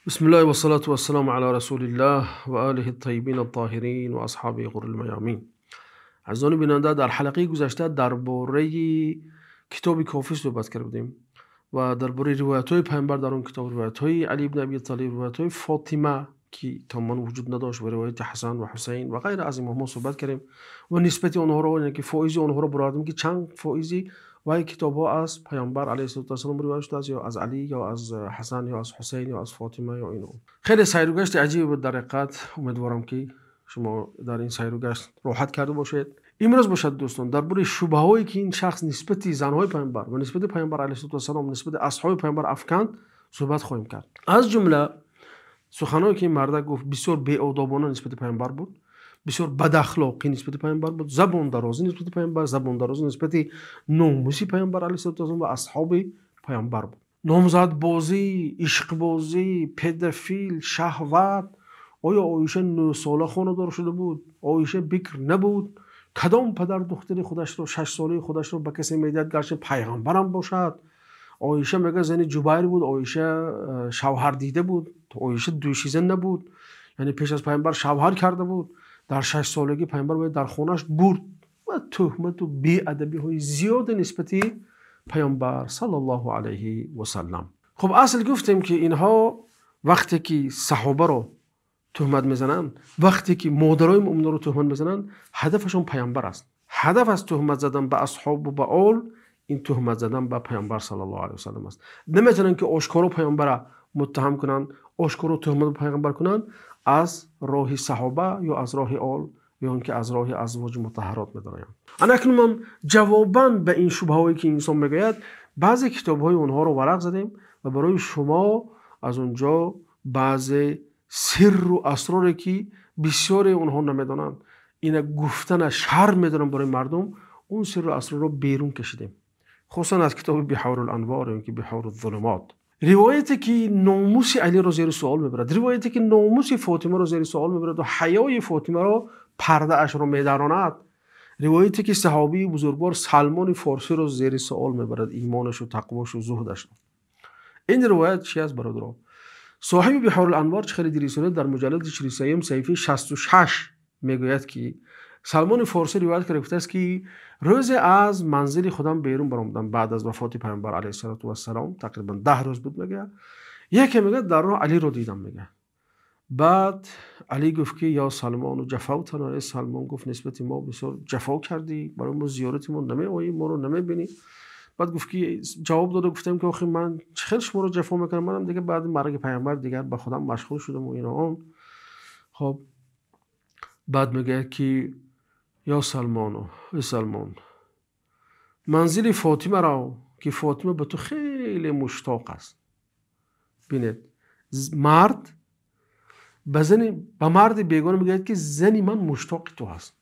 بسم الله والصلاة والسلام على رسول الله و آله الطیبین الطاهرین و اصحابه غر المیامین. عزیزان بیننده، در حلقه گذشته درباره کتاب کافی صحبت کردیم و درباره روایت‌های پیامبر در اون کتاب، روایت‌های علی بن ابی طالب، روایت‌های فاطمه که تمام وجود نداشت و روایت حسن و حسین و غیر از این صحبت کردیم و نسبت اونها رو، یعنی که فایز اونها رو برآوردیم که چند فایزی و کتاب‌ها از پیامبر علیه السلام روایت شده است، یا از علی یا از حسن یا از حسین یا از فاطمه یا اینو. خیلی سیر و گشت عجیب بود در حقیقت. امیدوارم که شما در این سیر و گشت راحت کرده باشید. امروز باشد دوستان درباره شبهه‌هایی که این شخص نسبت زن‌های پیامبر و نسبت پیامبر علیه السلام، نسبت اصحاب پیامبر افکند صحبت خواهیم کرد. از جمله سخنانی که این مرد گفت بسیار بی‌آدابانه نسبت پیامبر بود، بسیار بد اخلاقی نسبت پیامبر بود، زبان درازی نسبت پیامبر، زبان درازی نسبت ناموسی پیامبر علیه السلام و اصحاب پیامبر بود. نامزد بازی، عشق بازی، پدرفیل، شهوت. آیا عایشه 9 ساله خانه‌دار شده بود؟ عایشه بکر نبود؟ کدام پدر دختری خودش رو 6 ساله خودش رو به کسی میداد گرچه پیغمبرم باشد؟ عایشه میگه زن جبیر بود، عایشه شوهر دیده بود، عایشه دوشیزه نبود، یعنی پیش از پیامبر شوهر کرده بود. در 6 سالگی پیامبر باید در خونش برد و تهمت و بی‌ادبی های زیاد نسبتی پیامبر صلی الله علیه و سلم. خب اصل گفتیم که اینها وقتی که صحابه رو تهمت میزنن، وقتی که مادرای مؤمنان رو تهمت میزنن، هدفشون پیامبر است. هدف از تهمت زدن به اصحاب و به آل، این تهمت زدن به پیامبر صلی الله علیه و سلم است. نمیتونن که آشکارا پیامبر متهم کنن، آشکارا تهمت به پیامبر کنن از راه صحابه یا از راه آل یا اینکه از راه ازواج مطهرات میدارن. اکنون من جواباً به این شبههایی که انسان میگوید بعضی کتاب‌های اونها رو ورق زدیم و برای شما از اونجا بعضی سر و اسراری که بسیاری اونها نمیدونن، اینا گفتن شر میدونن برای مردم، اون سر و اسرار رو بیرون کشیدیم، خصوصا از کتاب بحور الانوار یا که بحور الظلمات. روایتی که ناموس علی رو زیر سوال میبرد، روایتی که ناموس فاطمه رو زیر سوال میبرد و حیای فاطمه رو، پرده اش رو میدراند، روایتی که صحابی بزرگوار سلمان فارسی رو زیر سوال میبرد، ایمانش و تقواش و زهدش رو. این روایت چی است برادران؟ صاحب بحور الانوار خیلی دریسونه در مجلد 43 صفحه 66 میگوید که سلمان فارسی روایت کرده است که روز از منزل خودم بیرون برآمدم بعد از وفات پیامبر علیه السلام، تقریبا 10 روز بود. میگه یکی میگه در راه علی رو دیدم. میگه بعد علی گفت که یا سلمان و جفاوتنا. سلمان گفت نسبت ما بسیار جفا کردی، برای ما زیارتمون نمیآیی، ما رو نمیبینی. بعد گفت که جواب داده، گفتم که آخه من خیلی شما رو جفا میکنم، منم دیگه بعد مرگ پیامبر دیگر به خودم مشغول شدم و اینا. خب بعد میگه که یا سلمان، منزل فاطمه را که فاطمه به تو خیلی مشتاق است. بینید مرد به مرد بیگانه میگه که زنی من مشتاق تو هست،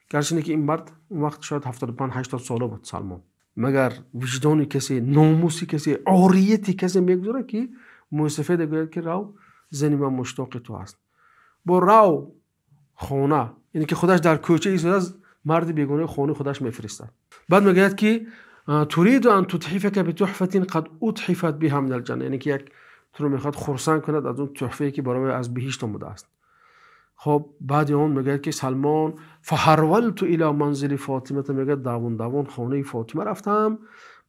گرچه که این مرد اون وقت شاید 75-80 ساله بود سلمان. مگر وجدان کسی، ناموسی کسی، عاریتی کسی میگذاره که موسفه گوید که راو زنی من مشتاق تو هست؟ با راو خانه، یعنی که خودش در کوچه ایستاده از مرد بیگانه خانه خودش میفرسته. بعد میگه که تريد ان تتحفك بتحفه قد اتحفت بها من الجنه، یعنی که یک تو رو میخواد خرسند کند از اون تحفه‌ای که برای از بهشت آمده است. خب بعد اون میگه که سلمان فحرولت الى منزل فاطمه، میگه دوان خانه فاطمه رفتم.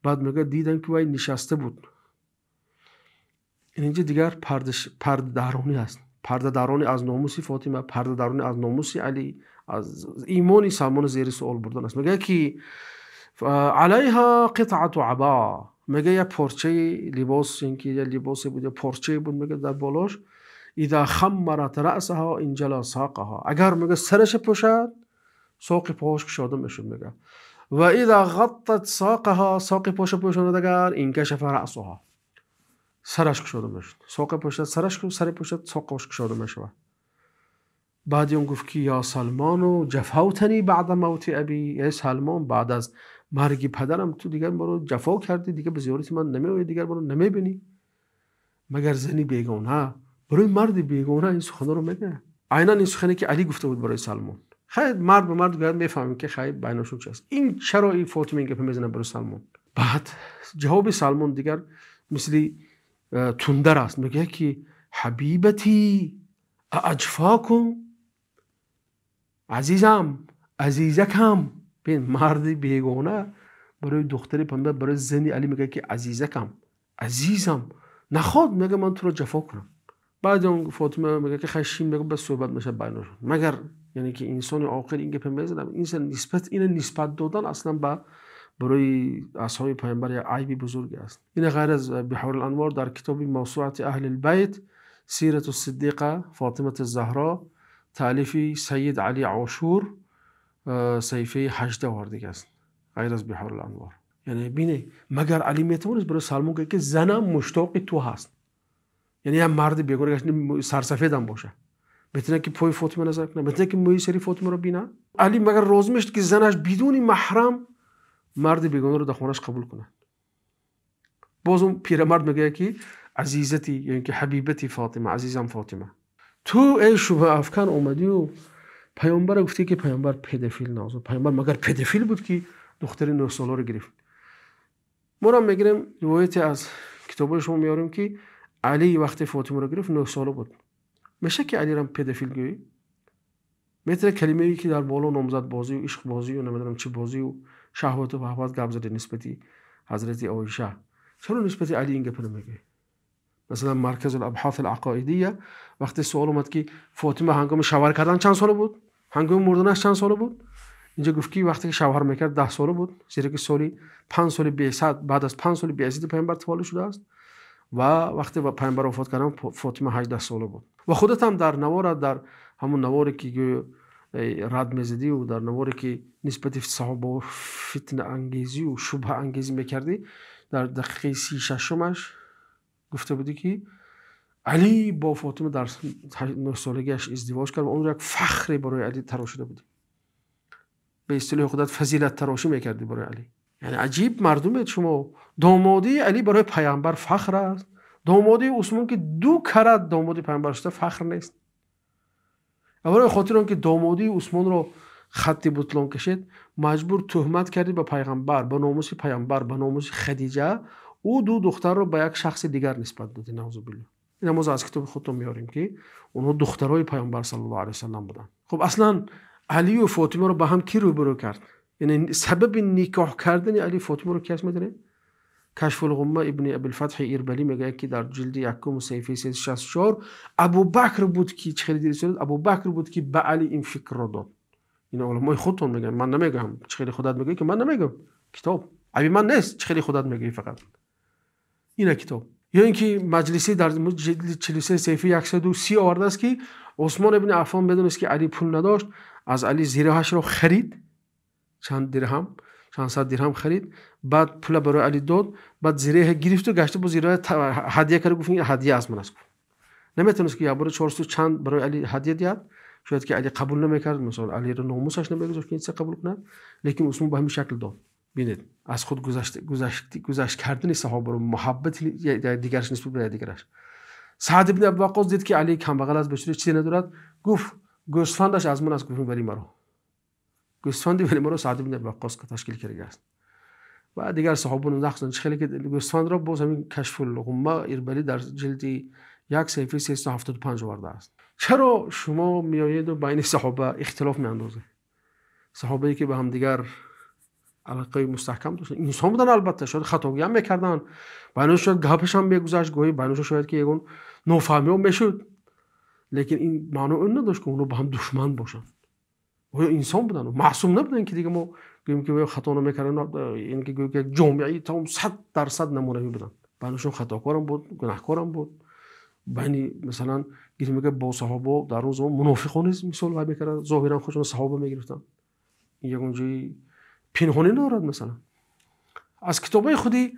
بعد میگه دیدم که وای نشسته بود. اینجا دیگر پرده درونی است، پرده درونی از ناموس فاطمه، پرده درونی از ناموس علی، از ایمانی سلمان زیر سوال بردن است. میگه که علیها قطعه عبا، میگه یک پارچه لباس، این که یک لباس بود، یک پارچه بود، میگه در بالاش اذا خمرت رأسها انجلا ساقها، اگر میگه سرش پوشد ساق پاش کشاده میشد. میگه و اذا غطت ساقها، ساق پاش پوشاند اگر انکشف رأسها، سرش کشاده میشد. ساق پوشد سرش، سر پوشد ساقش کشاده میشد. بعد اون گفت که یا سلمان جفاوتنی بعد موت ابی، ای سلمان بعد از مرگ پدرم تو دیگر مرا جفا کردی، دیگر به زیارت من نمیآیی، دیگر مرا نمیبینی. مگر زنی بیگانه برای مرد بیگانه این سخن رو میگه؟ عیناً این سخنی که علی گفته بود برای سلمان. خیلی مرد به مرد گفت میفهمیم که خیلی بینشون چی است. این چرا این فاطمه این گپ میزنه برای سلمان؟ بعد جواب سلمان دیگر مثل تندر است. میگه که حبیبتی اجفاکم، عزیزم، عزیزکم. ببین مرد بیگانه برای دختر پیامبر، برای زنی علی میگه که عزیزکم، عزیزم، نخواد میگه من تو رو جفا کنم. بعد اون فاطمه میگه که خشیم، میگه بس صحبت میشه بینشون. مگر یعنی که انسان عاقل این گپ میزنه، این نسبت دادن اصلا به برای اصحاب پیامبر یک عیب بزرگی است. این غیر از بحور الانوار در کتاب موسوعه اهل البیت سیرت الصدیقه فاطمه الزهرا تالیف سید علی عاشور صحیفه 18 آورده است، غیر از بحور الانوار. یعنی بینه مگر علی میتونست برای سلمان که زنم مشتاق تو هست، یعنی هم مرد بیگانه سرسفید هم باشه بتونه که پای فاطمه نظر کنه، بتونه که موی سری فاطمه رو بینه. علی مگر راضی میشد که زنش بدون محرم مرد بیگانه رو در خونش قبول کنه؟ باز اون پیرمرد میگه که عزیزتی، یعنی که حبیبتی فاطمه، عزیزم فاطمه. تو ای شبه افکن اومدی و پیامبر گفتی که پیامبر پدافیل نازو. پیامبر مگر پدافیل بود که دختر 9 ساله رو گرفت؟ ما را میگیریم روایت از کتابای شما میاریم که علی وقتی فاطمه رو گرفت 9 ساله بود. میشه که علی را پدافیل گویی؟ میتونه کلمه ای که در بالا نامزد بازی و عشق بازی و نمیدونم چه بازی و شهوت و بهوات گپ زده نسبتی حضرت عایشه، چرا نسبتی علی این گپ رو میگه؟ مثلا مرکز الابحاث العقائدیه وقتی سوال اومد که فاطمه هنگام شوهر کردن چند ساله بود، هنگام مردنش چند ساله بود، اینجا گفت که وقتی که شوهر میکرد 10 ساله بود، زیرا که سالی 5 سال بعثت، بعد از 5 سال بعثت پیامبر تولد شده است و وقتی پیامبر وفات کردن فاطمه 18 ساله بود. و خودت هم در نوار، در همون نواری که رد میزدی و در نواری که نسبت صحابه فتنه انگیزی و شبه انگیزی میکردی، در دقیقه 36 گفته بودی که علی با فاطمه در 9 سالگیش ازدواج کرد و اون را یک فخر برای علی تراشیده بودی، به اصطلاح خودت فضیلت تراشی میکردی برای علی. یعنی عجیب مردمید شما. دامادی علی برای پیامبر فخر است، دامادی عثمان که 2 کرات دامادی پیامبر شده فخر نیست. برای خاطر اون که دامادی عثمان رو خط بطلان کشید، مجبور تهمت کردی به پیغمبر، به ناموس پیامبر، به ناموس خدیجه، او 2 دختر رو به یک شخص دیگر نسبت دادی. نعوذ بالله. این ما از کتاب خودتون میاریم که اونها دخترای پیامبر صلی الله علیه و سلم بودن. خب اصلا علی و فاطمه رو با هم کی روبرو کرد؟ یعنی سبب نکاح کردن علی فاطمه رو کس میدونه؟ کشف الغمه ابن ابی الفتح ایربلی میگه که در جلد 1 صفحه 364 ابوبکر بود که چه خیلی دیده، ابوبکر بود که به علی این فکر رو داد. این علمای خودتون میگن، من نمیگم. چه خیلی خودت میگه که من نمیگم، کتاب ابی من نیست، چه خیلی خودت میگی فقط این کتاب. یا اینکه مجلسی در جلد 43 صفحه 130 آورده است که عثمان ابن عفان بدونست که علی پول نداشت، از علی زیرهاش رو خرید، چند صد درهم خرید، بعد پول برای علی داد، بعد زیره گرفت و گشته با زیره هدیه کرد، گفت این هدیه از من است. نمیتونست که یا برای 400 چند برای علی هدیه داد، شاید که علی قبول نمیکرد، مثلا علی رو ناموسش نمیگذاشت که این چه قبول کنه، لیکن عثمان به همین شکل داد. ببینید از خود گذشت کردن صحابه رو، محبت دیگرش نسبت به دیگرش. سعد ابن ابی وقاص دید که علی کم بغل از بشری چیزی ندارد، گفت گوسفندش از من است، گفت ولی مرا گوسفندی ولی مرا سعد ابن ابی وقاص که تشکیل کرده است. و دیگر صحابه نقص خیلی که گوسفند را باز همین کشف الغمه ایربلی در جلد 1 صفحه 375 آورده است. چرا شما میایید و بین صحابه اختلاف میاندازید؟ صحابه‌ای که به هم دیگر علاقه مستحکم داشتن، انسان بودن، البته شاید خطاگی هم میکردن، بینش شاید گپش هم میگذشت، گاهی بینش شاید که یگون نافهمی هم میشد، لیکن این معنی اون نداشت که اونو با هم دشمن باشن. و انسان بودن و معصوم نبودن که دیگه ما گوییم که خطا نمیکردن. این که گوییم که جامعه تمام 100% نمونه‌ای بودن، بینشون خطاکارم بود، گناهکارم بود. بین مثلا گیریم که با صحابه در اون زمان منافقان مثال وای میکردن، ظاهرا خودشون صحابه میگرفتن، این یگونجی پنهانی ندارد. مثلا از کتابای خودی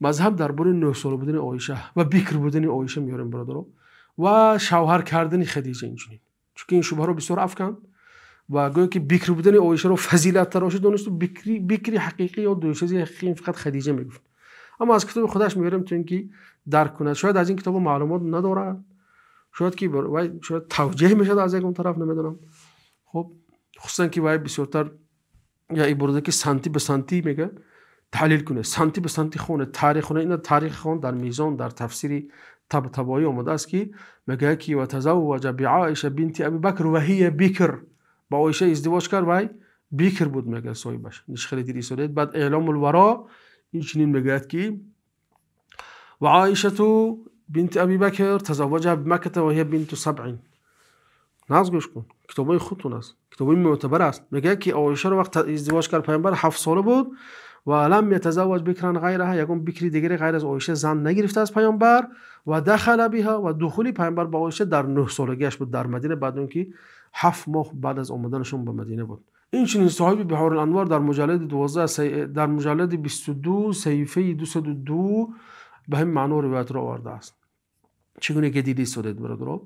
مذهب درباره 9 ساله بودن عایشه و بکر بودن عایشه میاریم برادرها، و شوهر کردن خدیجه اینجوری، چون این شبهه رو بسیار افکن و گویا که بکر بودن عایشه رو فضیلت تراشی دونست و بکری حقیقی یا دوشیزی حقیقی فقط خدیجه میگفت. اما از کتاب خودش میاریم تو اینکه درک کنه. شاید از این کتاب معلومات نداره، شاید که شاید توجیه میشه از اون طرف، نمیدونم. خب خصوصا که وای بسیارتر یا ای برده که سانتی به سانتی میگه، تحلیل کنه، سانتی به سانتی خونه، تاریخ خونه. اینا تاریخ خون در میزان در تفسیر طباطبایی آمده است که میگه که و تزوج بعائشه بنت ابی بکر و هی بکر، با عایشه ازدواج کرد و بیکر بود میگه صاحبش. نیش خیلی دیری شده. بعد اعلام الورا این چنین میگه که و عایشه بنت ابی بکر تزوج بمکه و هی بنت 7. ناز گوش کن، کتابای خودتون است، کتابای معتبر است. میگه که عایشه رو وقت ازدواج کرد پیامبر 7 ساله بود و لم یتزوج بکران غیرها، یگون بکری دیگری غیر از عایشه زن نگرفته از پیامبر. و دخل بها و دخولی پیامبر با عایشه در 9 سالگیش بود در مدینه، بعد اون که 7 ماه بعد از آمدنشون به مدینه بود. این چنین صاحب بحار الانوار در مجلد 12 در مجلد 22 صفحه 202 به همین معنی روایت را آورده است. چگونه که دیدی سودت برادر.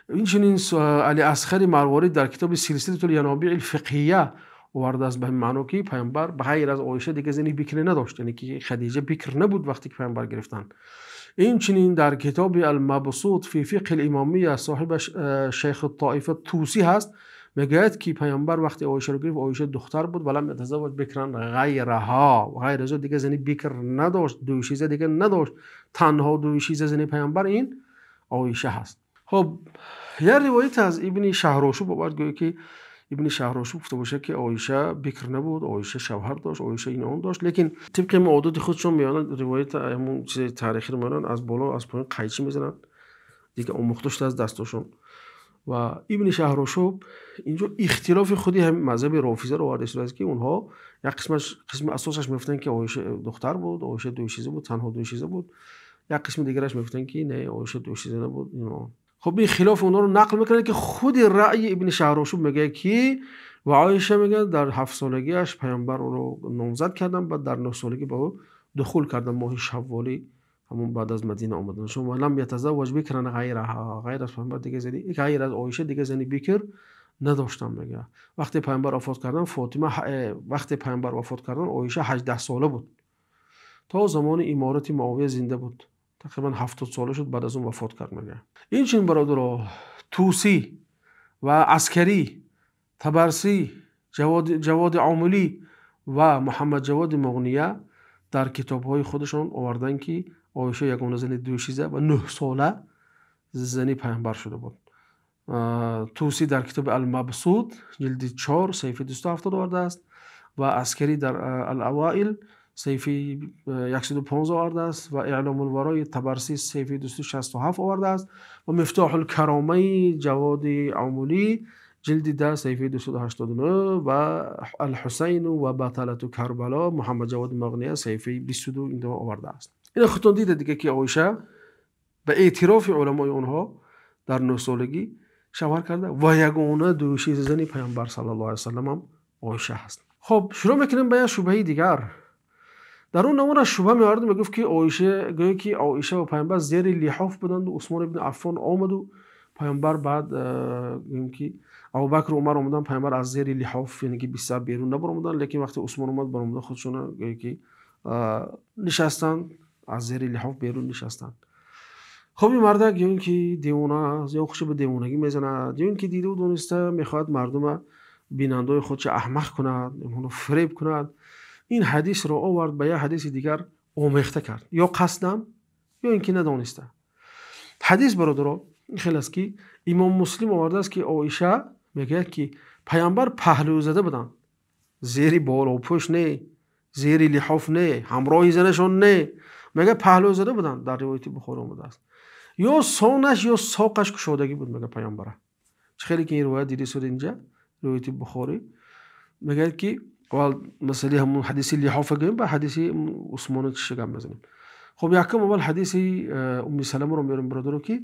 این چنین علی اصغری مرواری در کتاب سلسله الینابیع الفقهیه آورده است به همین معنی که پیامبر به غیر از عایشه دیگه زنی بکر نداشت، یعنی که خدیجه بکر نبود وقتی که پیامبر گرفتن. این چنین در کتاب المبسوط فی فقه الامامیه صاحب شیخ الطائفه طوسی هست، میگه که پیامبر وقتی عایشه رو گرفت عایشه دختر بود ولم یتزوج بکران غیرها، و غیر از دیگه زنی بکر نداشت، دوشیزه دیگه نداشت، تنها دوشیزه زنی پیامبر این عایشه هست. خب یه روایت از ابن شهراشوب آورد گویا که ابن شهراشوب گفته باشه که عایشه بکر نبود، عایشه شوهر داشت، عایشه این اون داشت، لیکن طبق معادات خودشون میانن روایت همون چیز تاریخی رو میانن از بالا از پایین قیچی میزنن دیگه، آموختش از دستشون. و ابن شهراشوب اینجا اختلاف خودی هم مذهب رافضه رو آورده است که اونها یک قسم اساسش میگفتن که عایشه دختر بود، عایشه دوشیزه بود، تنها دوشیزه بود. یک قسم دیگرش میگفتن که نه عایشه دوشیزه نبود. خب این خلاف اونا رو نقل میکنه که خود رأی ابن شهراشوب میگه که و عایشه میگه در 7 سالگیش پیامبر رو نامزد کردن، بعد در 9 سالگی با او دخول کردن ماه شوالی، همون بعد از مدینه آمدن. شما ولم یتزوج بکرن غیرها، غیر از پیامبر دیگه زنی، غیر از عایشه دیگه زنی بکر نداشتم میگه. وقتی پیامبر وفات کردن وقتی پیامبر وفات کردن عایشه 18 ساله بود، تا زمان امارت معاویه زنده بود، تقریبا 70 ساله شد بعد از اون وفات کرد میگه. این چنین برادر طوسی و عسکری، طبرسی، جواد عاملی و محمد جواد مغنیه در کتاب‌های خودشون آوردن که عایشه یگانه زن دوشیزه و 9 ساله زنی پیامبر شده بود. طوسی در کتاب المبسوط جلد 4 صفحه 270 آورده است و عسکری در الاوائل صفحه 115 آورده است و اعلام الورای طبرسی صفحه 267 آورده است و مفتاح الکرامه جواد عاملی جلد 10 صفحه 289 و الحسین و بطلة کربلا محمد جواد مغنیه صفحه 22 اینجا آورده است. این خودتون دیده دیگه که عایشه به اعتراف علمای اونها در 9 سالگی شوهر کرده و یگانه دوشیزه زنی پیامبر صلی الله علیه و سلم هم عایشه هست. خب شروع میکنیم به شبهه دیگر. در اون نمونه شبهه میارد میگفت که عایشه و پیامبر زیر لحاف بودند و عثمان ابن عفان آمد و پیامبر بعد گویم که ابوبکر و عمر آمدن، پیامبر از زیر لحاف یعنی که بیشتر بیرون نبرآمدن، لیکن وقتی عثمان اومد برآمدن خودشون گویا که نشستن از زیر لحاف بیرون نشستن. خب این مرد گویا که دیوانه است یا خوش به دیوانگی میزنه، دیوان که دیده و دونسته میخواد مردم بیننده خودش احمق کند، اونو فریب کند. این حدیث رو آورد به یه حدیث دیگر آمیخته کرد، یا قصدم یا اینکه ندانسته. حدیث برادر خیلی است که امام مسلم آورده است که عایشه میگه که پیامبر پهلو زده بودن، زیر بالا و پشت نه، زیر لحاف نه، همراه زنشون نه، میگه پهلو زده بودن. در روایت بخاری اومده است یا سانش یا ساقش گشادگی بود میگه پیامبر. خیلی که این روایت دیدی شده اینجا روایت بخاری میگه که اول مسئله همون حدیث لحاف گیم به حدیث عثمان چشگم بزنیم. خب یکم اول حدیث ام سلمه رو میارم برادر که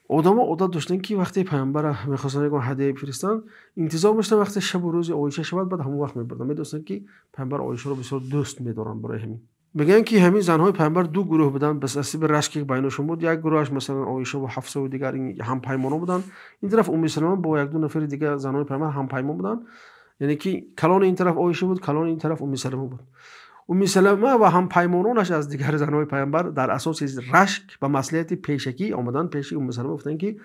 آدم عادت داشتن که وقتی پیامبر میخواستن یگان هدیه بفرستن انتظار داشتن وقتی شب و روز عایشه شود بعد همون وقت میبردن. میدونستن که پیامبر عایشه رو بسیار دوست میدارن. برای همین میگن که همین زنهای پیامبر دو گروه بودن، بس اساس رشک بینشون بود. یک گروهش مثلا عایشه و حفصه و دیگر هم پیمانه بودن، این طرف ام سلمه با یک دو نفر دیگه زنهای پیامبر هم پیمان بودن، یعنی که کلان این طرف عایشه بود، کلان این طرف ام سلمه بود. ام سلمه و هم پیمانونش از دیگر زنهای پیامبر در اساس رشک و مصلحت پیشکی آمدن پیش ام سلمه گفتن که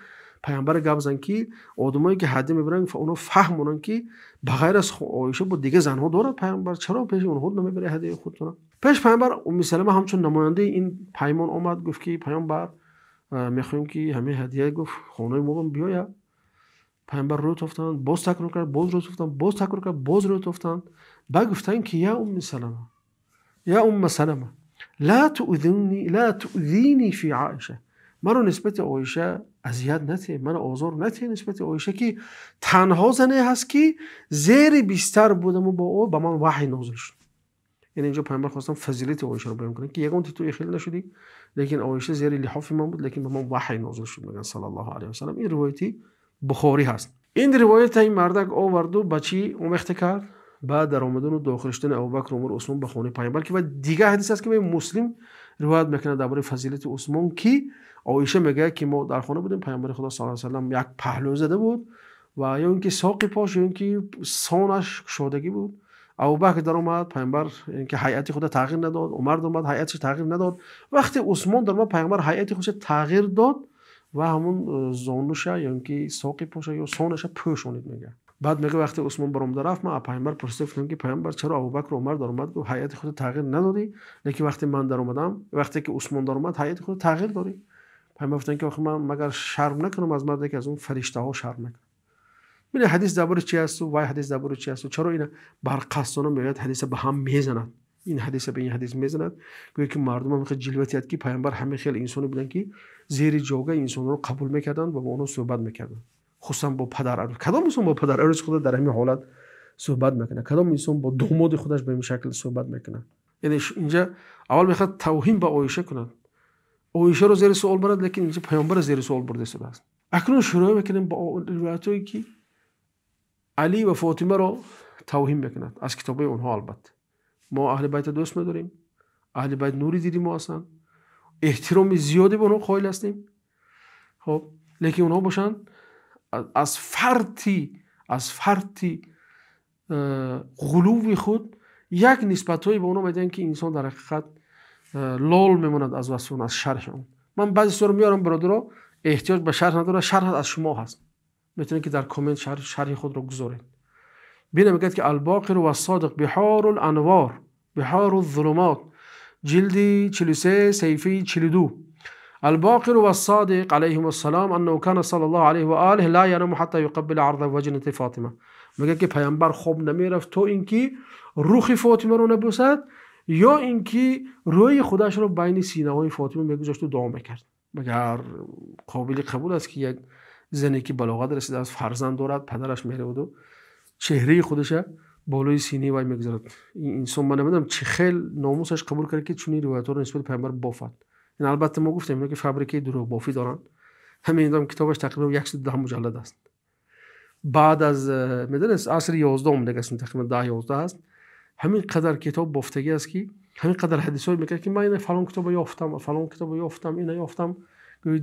پیامبر گپ زدن که آدمایی که حد میبرن اونا فهمونن که بغیر از عایشه بود دیگه زنها دارد پیامبر، چرا پیش اونها نمیبره هدیه خودتون؟ پیش پیامبر ام سلمه همچون نماینده این پیمان اومد گفت که پیامبر میخوایم که همه هدیه گفت خونه ما بیاید. پیامبر رو افتادن، باز تکرار کرد، باز رو افتادن، باز تکرار کرد، باز رو افتادن. بعد گفتن که یا ام سلمه، یا ام سلمه لا تؤذینی فی عایشه، مرا نسبت عایشه اذیت نتی، من آزار نتی نسبت عایشه که تنها زنه هست که زیر بیستر بودم و با او به من وحی نازل شد. یعنی اینجا پیامبر خواستم فضیلت عایشه رو بیان کنه که یگان تو خیلی نشدی، لیکن عایشه زیر لحاف من بود، لیکن به من وحی نازل شد میگن صلی الله علیه و سلم. این روایتی بخاری هست. این روایت این مردک آورد و بچی اومخت کرد، بعد در آمدن و داخل شدن ابوبکر و عمر و عثمان به خانه پیامبر. که دیگه حدیث است که مسلم روایت میکنه درباره فضیلت عثمان که عایشه میگه که ما در خانه بودیم، پیامبر خدا صلی الله علیه و سلم یک پهلو زده بود و یا اینکه ساق پاش یا اینکه سانش شادگی بود. ابوبکر در اومد، پیامبر اینکه هیئت خود تغییر نداد، عمر در اومد هیئتش تغییر نداد. وقتی عثمان در اومد پیامبر هیئت خودش تغییر داد و همون زانوش یا اینکه ساق پاش یا سانش پوشونید میگه. بعد میگه وقتی عثمان برام رفت من پیامبر پرسیدم که پیامبر چرا ابوبکر و عمر در اومد گفت هیئت خود تغییر ندادی، لیکن وقتی من در اومدم، وقتی که عثمان در اومد هیئت خود تغییر دادی. پیامبر گفتن که من مگر شرم نکنم از مردی که از اون فرشته ها شرم نکنم. ببین حدیث درباره چی است و وای حدیث درباره چی است و چرا اینا برقصانه میاد حدیث به هم میزنند. این حدیث به این حدیث میزنند گویا که مردم هم خیلی جلوتیات که پیامبر همه خیلی انسانی بودن که زیر جوگه انسان رو قبول میکردن و با اونها صحبت میکردن، خصوصا با پدر عروس. کدام انسان با پدر عروس خود در همین حالت صحبت میکنه؟ کدام انسان با داماد خودش به این شکل صحبت میکنه؟ یعنی اینجا اول میخواد توهین به عایشه کنند، عایشه رو زیر سوال برد، لیکن اینجا پیامبر زیر سوال برده شده است. اکنون شروع میکنیم با روایتایی که علی و فاطمه رو توهین میکنند از کتابه اونها. البته ما اهل بیت دوست می‌داریم، اهل بیت نوری دیدیم ما اصلا احترام زیادی به اونها قائل هستیم. خب لیکن اونها باشن از فرطی غلوی خود یک نسبت‌هایی به اونها میدن که انسان در حقیقت لال میموند از وصف اون، از شرح اون. من بعضی سوال میارم برادرها، احتیاج به شرح نداره، شرح از شما هست، میتونید که در کامنت شرح خود رو گذارید. ببین میگه که الباقر و الصادق بحار الانوار بحار الظلمات، جلد 43 صفحه 42. الباقر و الصادق علیهم السلام انه كان صلی الله علیه و آله لا ينام حتى يقبل عرض وجنه فاطمه. میگه که پیامبر خواب نمیرفت تو اینکه روح فاطمه رو نبوسد یا اینکه روی خودش رو بین سینه های فاطمه میگذاشت و دعا میکرد. مگر قابل قبول است که یک زنی که بلاغت رسیده از فرزند دارد، پدرش میره و چهره خودش بالای سینه وای میگذارد. این انسان من نمیدونم چه خیل ناموسش قبول کرد که چنین روایت‌ها رو نسبت پیامبر بافد. این البته ما گفتیم اینا که فابریکه دروغ بافی دارن. همین این کتابش تقریبا 110 مجلد است. بعد از میدونست عصر 11 دیگه است، تقریبا 10 11 است. همین قدر کتاب بافتگی است که همین قدر حدیثای میگه که من این فلان کتاب یافتم، فلان کتاب یافتم، اینو یافتم،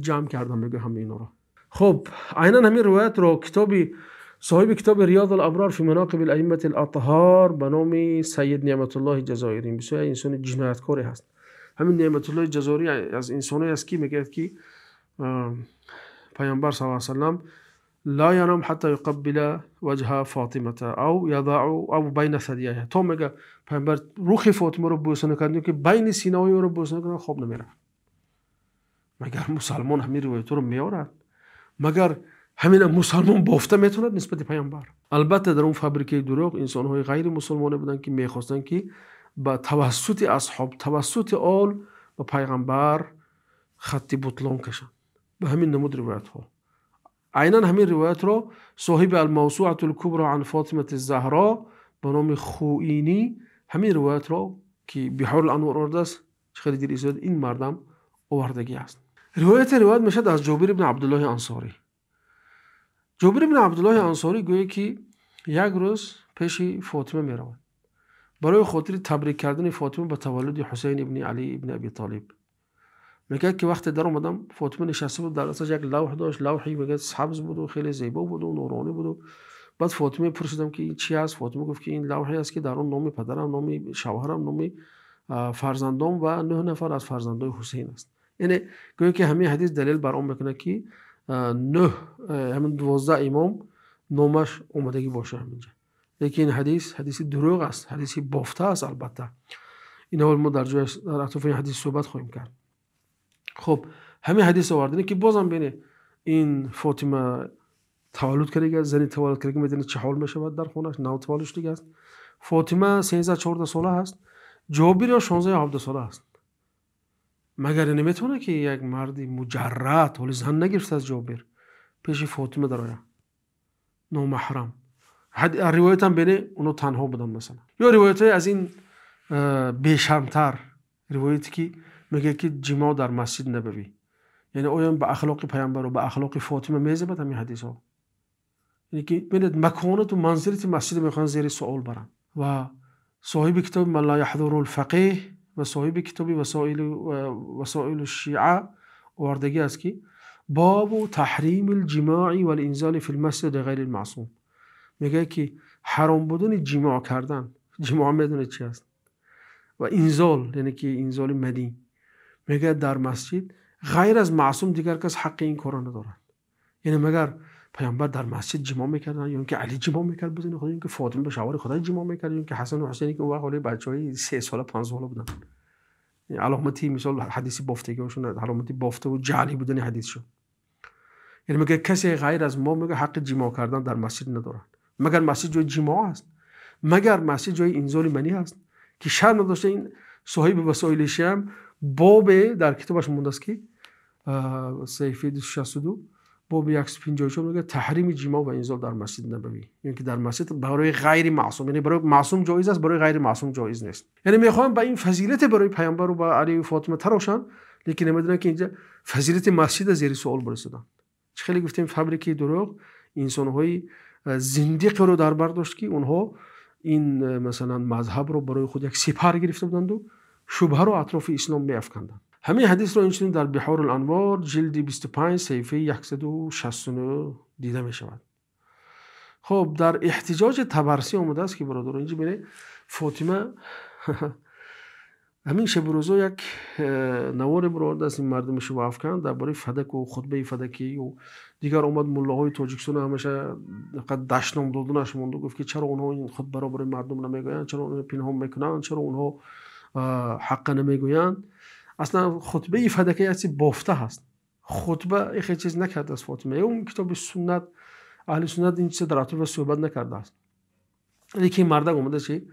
جمع کردم میگه همین اینا رو. خب عیناً همین روایت رو کتابی صاحب کتاب ریاض الابرار فی مناقب الائمه الاطهار به نام سید نعمت الله جزایری، بسیار انسان جنایتکاری هست. همین نعمت الله جزایری از انسانی است که میگه که پیامبر صلی الله علیه و سلم لا ینام حتی یقبل وجه فاطمه او یضع او بین ثدیها. تو میگه پیامبر روح فاطمه رو بوسه نکنه که بین سینه های او رو بوسه نکنه خواب نمیره. مگر مسلمان همین روایت رو میارد؟ مگر همین مسلمان بافته میتوند نسبت پیامبر؟ البته در اون فابریکه دروغ انسان‌های غیر مسلمان بودن که میخواستن که با توسط اصحاب، توسط آل و پیغمبر خط بطلان کشن. به همین نمود روایت ها. عیناً همین روایت رو صاحب الموسوعة الكبرى عن فاطمه الزهرا به نام خوئینی همین روایت رو که بحار الانوار آورده است، خیلی دیر ایجاد این مردم آوردگی است. روایت میشد از جابر بن عبدالله انصاری. جابر بن عبدالله انصاری گویه که یک روز پیش فاطمه می رود برای خاطر تبریک کردن فاطمه به تولد حسین ابن علی ابن ابی طالب. میگه که وقتی در اومدم فاطمه نشسته بود، در دستش یک لوح داشت، لوحی میگه سبز بود و خیلی زیبا بود و نورانی بود. بعد فاطمه پرسیدم که این چی است؟ فاطمه گفت که این لوحی است که در اون نام پدرم، نام شوهرم، نام فرزندام و 9 نفر از فرزندای حسین است. یعنی گویا که همین حدیث دلیل بر اون میکنه که نه همین 12 امام نامش اومدگی باشه همینجا. لیکن این حدیث دروغ است، حدیثی بافته است. البته این اول ما در اطراف این حدیث صحبت خواهیم کرد. خب همین حدیث آوردن که بازم بینه این فاطمه تولد کرده، زنی تولد کرده، میدونه چه حال میشود در خونش، نو تولدش دیگه است. فاطمه 13-14 ساله است، جابر یا 16-17 ساله است. مگر نمیتونه که یک مردی مجرد حال زن نگرفته از جابر پیش فاطمه درآید نامحرم؟ روایت هم بینه اونو تنها بودن مثلا، یا روایت از این بیشرمتر روایتی که میگه که جماع در مسجد نبوی. یعنی آیا به اخلاق پیامبر و به اخلاق فاطمه میزبط همین حدیث ها؟ یعنی که ببینید مکانت و منزلت مسجد میخوان زیر سوال برن. و صاحب کتاب من لا یحضر الفقیه و صاحب کتاب وسائل الشیعه آوردگی است که باب تحریم الجماع والانزال فی المسجد غیر المعصوم. میگه که حرام بودن جماع کردن، جماع میدونه چی است، و انزال یعنی که انزال مدی، میگه در مسجد غیر از معصوم دیگر کس حق این کارو ندارن. یعنی مگر پیامبر در مسجد جماع میکردن، یا اینکه علی جماع میکرد بدون خدا، اینکه فاطمه به شوهر خدا جماع میکرد، یا اینکه حسن و حسینی که اون وقت بچهای 3 ساله 5 ساله بودن. یعنی علامتی مثال حدیثی بافتگیشون علامتی بافته و جعلی بودن حدیث شد. یعنی میگه کسی غیر از ما میگه حق جماع کردن در مسجد ندارن. مگر مسجد جای جماع است؟ مگر مسجد جای انزال منی است؟ که شرم نداشته این صاحب وسائل شیعه باب در کتابش مونده است که صفحه 262 باب 154 میگه تحریم جماع و انزال در مسجد نبوی. یعنی که در مسجد برای غیر معصوم، یعنی برای معصوم جایز است، برای غیر معصوم جایز نیست. یعنی میخوام با این فضیلت برای پیامبر و با علی و فاطمه تراشن، لیکن نمیدونن که اینجا فضیلت مسجد زیر سوال برسیدن. چه خیلی گفتیم فبریکی دروغ انسان‌های زندیق رو در بر داشت که اونها این مثلا مذهب رو برای خود یک سپر گرفته بودند و شبهه رو اطراف اسلام میافکندند. همین حدیث رو اینچنین در بحار الانوار جلد 25 صفحه 169 دیده می شود. خب در احتجاج طبرسی آمده است که برادر اینجا ببینید فاطمه همین شب روزا یک نوار برآورده است این مردم شو افکن درباره فدک و خطبه فدکی و دیگر اومد ملاهای تاجیکستان همیشه قد دشنام دادنش موند و گفت که چرا اونها این خطبه را برای مردم نمیگویند، چرا اونها پنهان میکنند، چرا اونها حق نمیگویند. اصلا خطبه فدکی هستی بافته هست. خطبه یک چیز نکرده است فاطمه. اون کتاب سنت اهل سنت این چیز در اطراف صحبت نکرده است. لیکن مردم اومده چی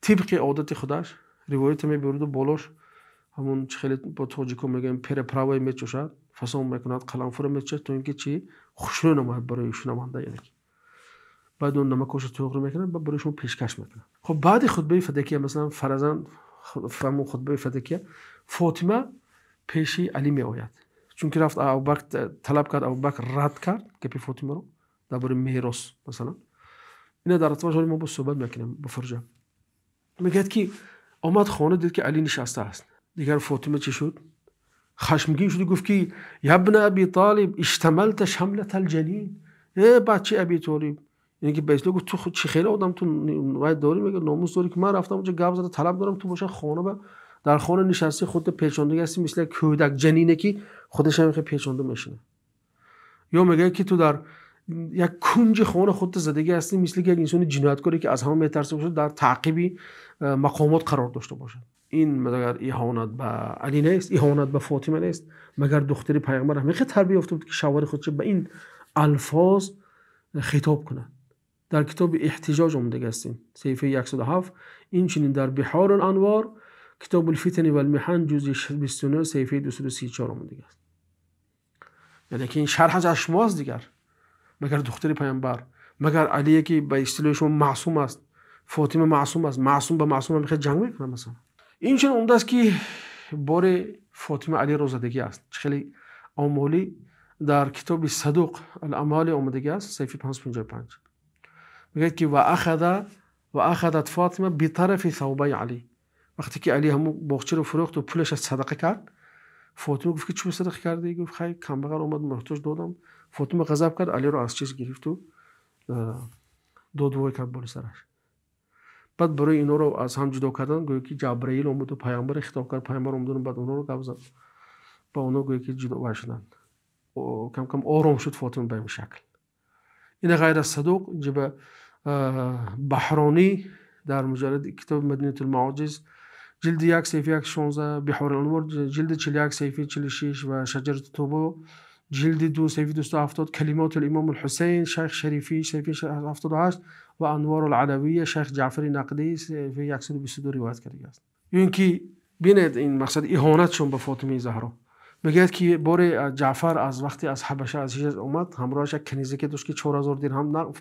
طبق عادت خودش روایت میبرد و بالاش همون خیلی با تاجیکو میگن پر پراوی میچوشد، فسان میکند، قلمفور میچه تو اینکه چی خوشرو نماید برای ایشون نمانده. یعنی بعد اون نمکش توغ رو میکنن بعد برایشون پیشکش میکنن. خب بعد خطبه فدکی مثلا فرضاً فهمون خطبه فدکی فاطمه پیش علی می آید، چون که رفت ابوبکر طلب کرد، ابوبکر رد کرد که پی فاطمه رو درباره میراث مثلا. اینا در ارتباط ما با صحبت میکنیم با فرجه. میگه که آمد خانه دید که علی نشسته است. دیگر فاطمه چی شد؟ خشمگین شد، گفت که یا ابن ابی طالب اشتملت شملت الجنین. بچه ابی طالب، یعنی که بیسلو گفت تو خود چی خیلی آدم تو وای داری، میگه ناموس داری که من رفتم اونجا گپ زدم طلب دارم تو باشه خانه با در خانه نشستی خودت پیچانده هستی مثل کودک جنینه که خودش هم پیچانده میشینه. یا میگه که تو در یک کنج خانه خودت زدگی هستی مثل یک انسان جنایتکاری که از همه میترسه باشه، در تعقیب مقامات قرار داشته باشه. این مگر اهانت به علی نیست؟ اهانت به فاطمه نیست؟ مگر دختری پیامبر هم میخواد تربیت یافته بود که شوهر خودش به این الفاظ خطاب کنه؟ در کتاب احتجاج اومده هستیم صفحه 107. این چنین در بحار الانوار کتاب الفتن و المحن جزء 29 صفحه 234 اومده است. یعنی که این شرح از شماست دیگر. مگر دختری پیامبر، مگر علی که به اصطلاح شما معصوم است، فاطمه معصوم است، معصوم با معصوم میخواد جنگ میکنه مثلا؟ این چون عمده است که بار فاطمه علی روزدگی است. خیلی آمالی در کتاب صدوق الاعمال اومده است صفحه 555 میگه که و اخذت فاطمه بطرف ثوبای علی. وقتی که علی همو باغچه رو فروخت و پولش از صدقه کرد، فاطمه گفت که چی صدقه کردی؟ گفت خیلی کمبغل اومد محتاج دادم. فاطمه غضب کرد، علی رو از چیز گرفت و داد کرد بالا سرش. بعد برای اینا رو از هم جدا کردن گویا که جبرائیل اومد و پیامبر خطاب کرد، پیامبر اومدن بعد اونا رو گفت با اونا گویا که جدا شدن. کم کم آرام شد فاطمه به این شکل. این غیر از صدوق اینجا به بحرانی در مجلد کتاب مدینه المعاجز جلد 1 صفحه 116، بحار الانوار جلد 41 صفحه 46 و شجره توبه جلد 2 صفحه 270، کلمات الامام الحسین شیخ شریفی صفحه 78 و انوار العلویه شیخ جعفری نقدی صفحه 122 روایت کرده است. یعنی که ببینید این مقصد اهانتشون به فاطمه زهرا. میگه که بار جعفر از وقتی از حبشه از حجاز اومد همراهش یک کنیزه که داشت که 4000 درهم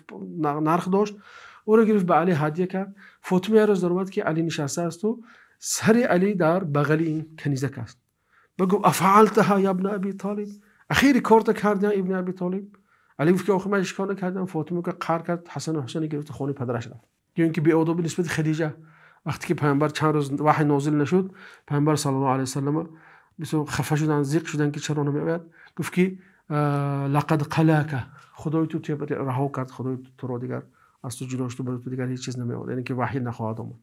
نرخ داشت، او رو گرفت به علی هدیه کرد. فاطمه یه روز در اومد که علی نشسته است و سر علی در بغل این کنیزه است. بگو افعلتها یا ابن ابی طالب، اخیری کارت کردی ابن ابی طالب؟ علی گفت که آخه من اشکال نکردم. فاطمه که قهر کرد، حسن و حسین گرفت خانه پدرش رفت. یعنی که بی‌آدابی نسبت خدیجه. وقتی که پیامبر چند روز وحی نازل نشد، پیامبر صلی الله علیه و سلم بسیار خفه شدن، زیق شدن که چرا نمیاد. گفت که لقد قلاک، خدای تو رها کرد، خدای تو رو دیگر از تو جلوش تو برای تو دیگر هیچ چیز نمیاد، یعنی که وحی نخواهد آمد.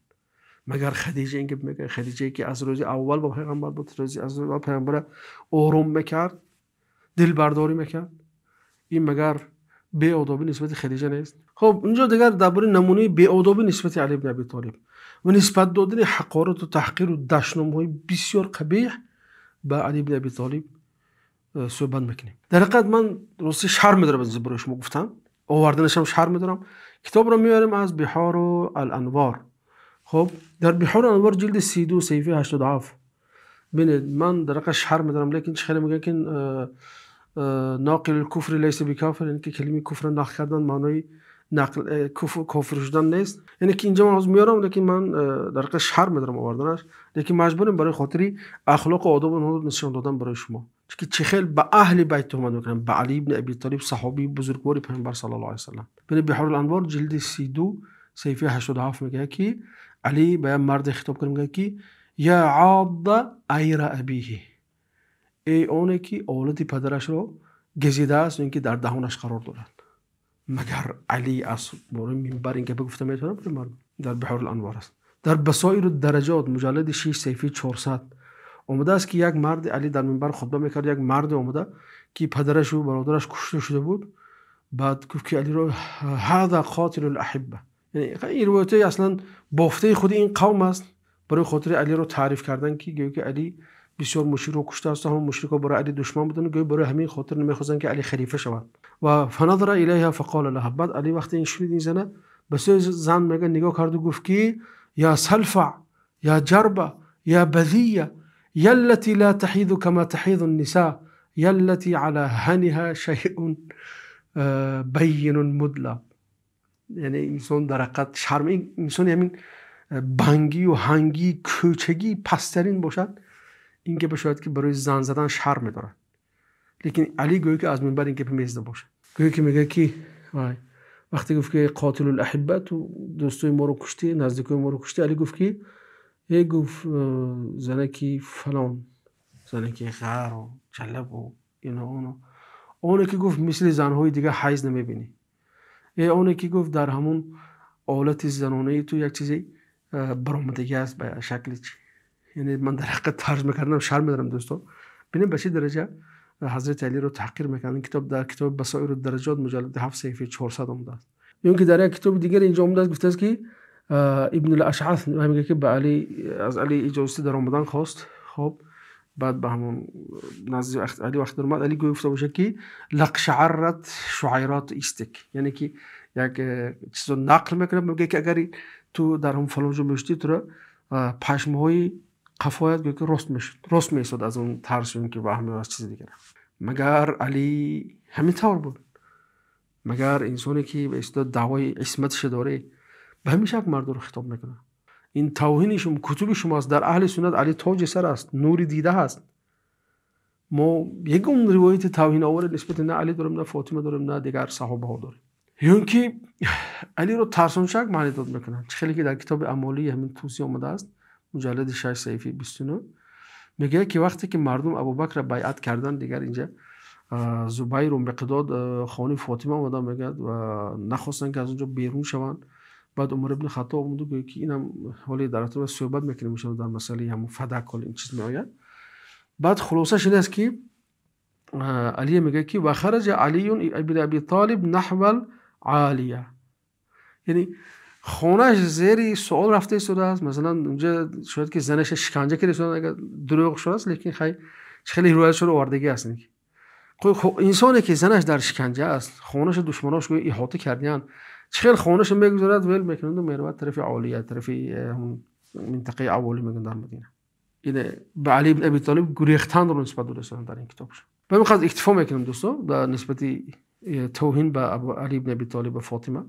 مگر خدیجه اینکه میگه خدیجه که از روز اول با پیامبر بود، از روز پیامبر آروم میکرد، دل برداری میکرد، این مگر بی‌آدابی نسبت خدیجه نیست؟ خب اینجا دیگر درباره نمونه بی‌آدابی نسبت علی بن ابی طالب و نسبت دادن حقارت و تحقیر و دشنام‌های بسیار قبیح به علی بن ابی طالب صحبت میکنیم. در حقیقت من راستی شرم می‌دارم از برای شما گفتم، آوردنش هم شرم می‌دارم. کتاب رو میاریم از بحار الانوار. خب در بحار الانوار جلد 32 صفحه 87 ببینید، من در حقیقت شرم می‌دارم، لیکن خیلی میگن که ناقل الکفر لیس بکافر، یعنی که کلمه کفر نقل کردن معنای نقل کافر شدن نیست. یعنی که اینجا من میارم، لیکن من در حقیقت شرم می‌دارم آوردنش، لیکن مجبورم برای خاطری اخلاق و آداب اونها نشون دادن برای شما که چه خیلی به اهل بیت تهمت میکنن، به علی بن ابی طالب صحابی بزرگوار پیامبر صلی الله علیه و سلم. ببین بحار الانوار جلد 32 صفحه 87 میگه که علی به مرد خطاب کرد، میگه که یا عاض ایر ابیه، ای اونه که اولاد پدرش رو گزیده است و اینکه در دهانش قرار دارد. مگر علی از برای منبر اینکه بگفته میتونه؟ در بحار الانوار است. در بصائر الدرجات مجلد 6 صفحه 400 اومده است که یک مرد علی در منبر خطبه میکرد، یک مرد اومده که پدرش و برادرش کشته شده بود، بعد گفت که علی رو هذا قاتل الاحبه، یعنی این روایت اصلا بافته خود این قوم است برای خاطر علی رو تعریف کردن که گویا که علی بسیار مشرک رو کشته است، هم مشرکا برای علی دشمن بودن، گویا برای همین خاطر نمیخواستن که علی خلیفه شود. و فنظر الیها فقال لها، بعد علی وقتی این شنید این زنه بس زن میگه نگاه کرد و گفت که یا سلفع یا جربه یا بذیه یا التي لا تحيض كما تحيض النساء یا التي على هنها شيء بين مدلى. یعنی انسان در حقیقت شرم، این انسان همین بنگی و هنگی کوچگی پسترین باشد، این که باشد که برای زن زدن شرم دارد. لیکن علی گویا که از منبر این که میزده باشه، گویا که میگه که وقتی گفت که قاتل الاحبه تو دوستای ما رو کشتی، نزدیکای ما رو کشتی، علی گفت که گفت زنکی فلان، زنکی غر و جلب و اینا اونه که گفت مثل زنهای دیگه حیض نمیبینی، اونه که گفت در همون آلت زنانه تو یک چیزی برآمدگی است به شکلی چی. یعنی من در حقیقت ترجمه کردم شرم می‌دارم دوستان. ببینید به چه درجه حضرت علی رو تحقیر میکنن. کتاب در کتاب بصائر الدرجات مجلد 7 صفحه 400 اومده است. یعنی که در یک کتاب دیگر اینجا اومده است، گفته است که ابن الاشعث میگه که به علی از علی اجازه در آمدن خواست. خب بعد به همون نزد علی وقت اومد، علی گفته باشه که لقشعرت شعیرات استک، یعنی که یک چیزو نقل میکنه، میگه که اگر تو در هم فلان جو میشتی تو پشمهای قفایت که راست میشد از اون ترس که وهم از چیز دیگه. مگر علی همین طور بود؟ مگر انسانی که به اصطلاح دعوای عصمتش داره به همین شکل مرد رو خطاب میکنه؟ این توهین شما کتب شماست. در اهل سنت علی تاج سر است، نوری دیده هست. ما یکم روایت توهین آور نسبت نه علی داریم، نه فاطمه داریم، نه دیگر صحابه ها داریم. یون که علی رو ترسون شک معنی داد میکنن. خیلی که در کتاب اعمالی همین توصیه آمده است مجلد 6 صفحه 29 میگه که وقتی که مردم ابوبکر بیعت کردن، دیگر اینجا زبیر و مقداد خانه فاطمه اومدن میگه و نخواستن که از اونجا بیرون شوند. بعد عمر ابن خطاب اومد و گفت که اینم حالی در ارتباط صحبت میکنیم در مسئله همون فداکاری این چیز میآید. بعد خلاصش این است که علی میگه که و خرج علی ابن ابی طالب نحو العالیه، یعنی خونش زیری سوال رفته شده است. مثلا اونجا شاید که زنش شکنجه کرده شده، اگر دروغ شده است، لیکن خیلی روایت شده آوردگی است. خب انسانی که زنش در شکنجه است، خونش دشمناش رو احاطه کردن، چخیل خونش میگذارد ول میکنند و میرود طرف عالیه، طرف منطقه عوالی میگن در مدینه. این به علی بن ابی طالب گریختن رو نسبت داشتن در این کتابش. و من خواهد اکتفا میکنم دوستان در نسبت توهین به علی بن ابی طالب و فاطمه.